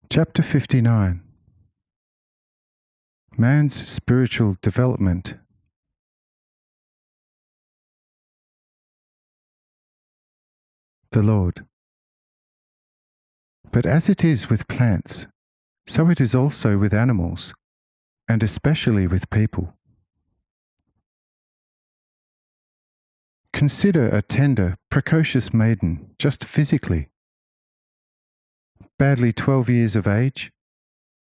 Chapter 59. Man's Spiritual Development. The Lord. But as it is with plants, so it is also with animals, and especially with people. Consider a tender, precocious maiden, just physically. Barely 12 years of age,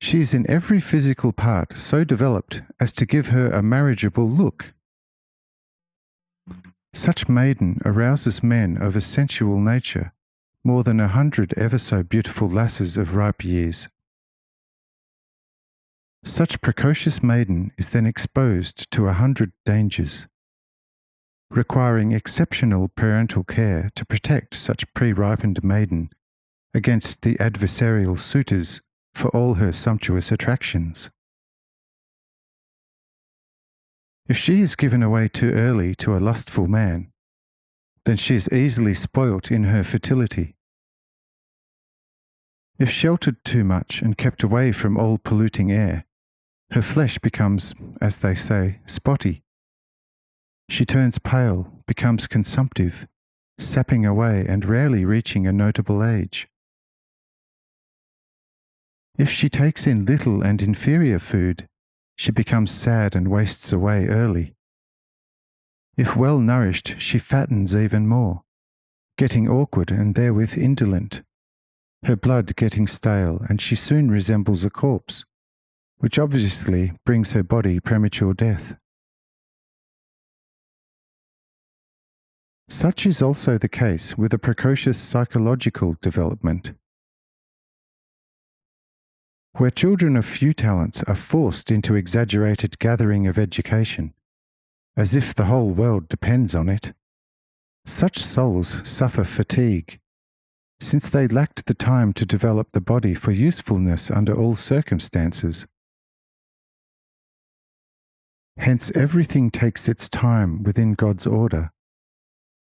she is in every physical part so developed as to give her a marriageable look. Such maiden arouses men of a sensual nature more than 100 ever so beautiful lasses of ripe years. Such precocious maiden is then exposed to 100 dangers, requiring exceptional parental care to protect such pre-ripened maiden against the adversarial suitors for all her sumptuous attractions. If she is given away too early to a lustful man, then she is easily spoilt in her fertility. If sheltered too much and kept away from all polluting air, her flesh becomes, as they say, spotty. She turns pale, becomes consumptive, sapping away and rarely reaching a notable age. If she takes in little and inferior food, she becomes sad and wastes away early. If well nourished, she fattens even more, getting awkward and therewith indolent, her blood getting stale, and she soon resembles a corpse, which obviously brings her body premature death. Such is also the case with a precocious psychological development. Where children of few talents are forced into exaggerated gathering of education, as if the whole world depends on it, such souls suffer fatigue, since they lacked the time to develop the body for usefulness under all circumstances. Hence everything takes its time within God's order,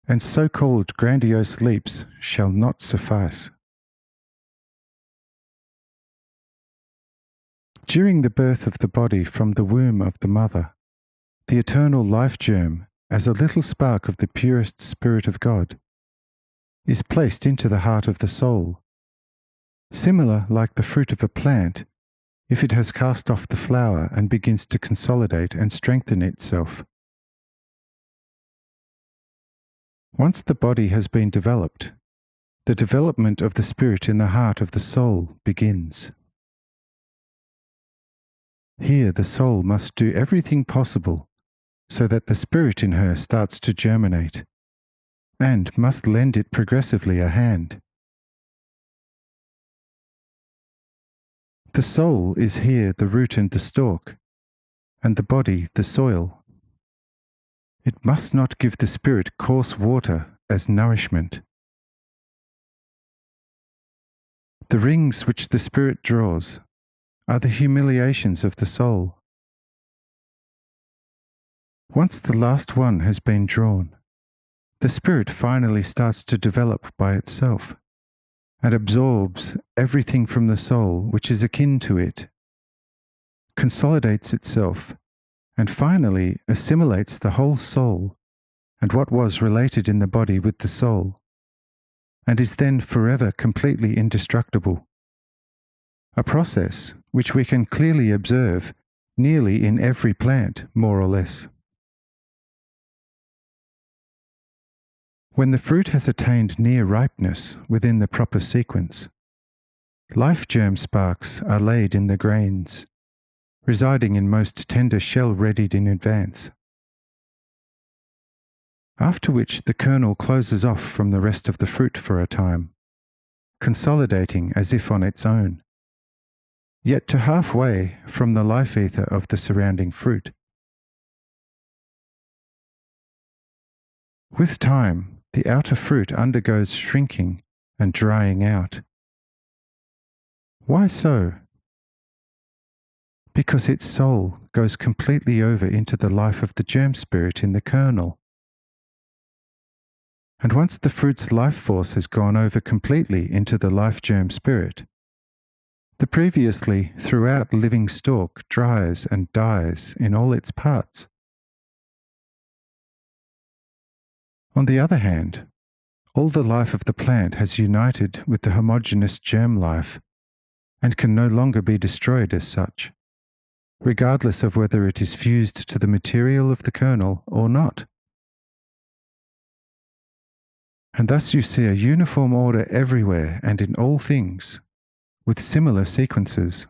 and so-called grandiose leaps shall not suffice. During the birth of the body from the womb of the mother, the eternal life germ, as a little spark of the purest Spirit of God, is placed into the heart of the soul, similar like the fruit of a plant, if it has cast off the flower and begins to consolidate and strengthen itself. Once the body has been developed, the development of the Spirit in the heart of the soul begins. Here the soul must do everything possible so that the Spirit in her starts to germinate, and must lend it progressively a hand. The soul is here the root and the stalk, and the body the soil. It must not give the Spirit coarse water as nourishment. The rings which the Spirit draws are the humiliations of the soul. Once the last one has been drawn, the Spirit finally starts to develop by itself, and absorbs everything from the soul which is akin to it, consolidates itself, and finally assimilates the whole soul and what was related in the body with the soul, and is then forever completely indestructible. A process which we can clearly observe nearly in every plant, more or less. When the fruit has attained near ripeness within the proper sequence, life germ sparks are laid in the grains, residing in most tender shell readied in advance, after which the kernel closes off from the rest of the fruit for a time, consolidating as if on its own, yet to halfway from the life ether of the surrounding fruit. With time, the outer fruit undergoes shrinking and drying out. Why so? Because its soul goes completely over into the life of the germ spirit in the kernel. And once the fruit's life force has gone over completely into the life germ spirit, The previously throughout living stalk dries and dies in all its parts. On the other hand, all the life of the plant has united with the homogeneous germ life and can no longer be destroyed as such, regardless of whether it is fused to the material of the kernel or not. And thus you see a uniform order everywhere and in all things, with similar sequences.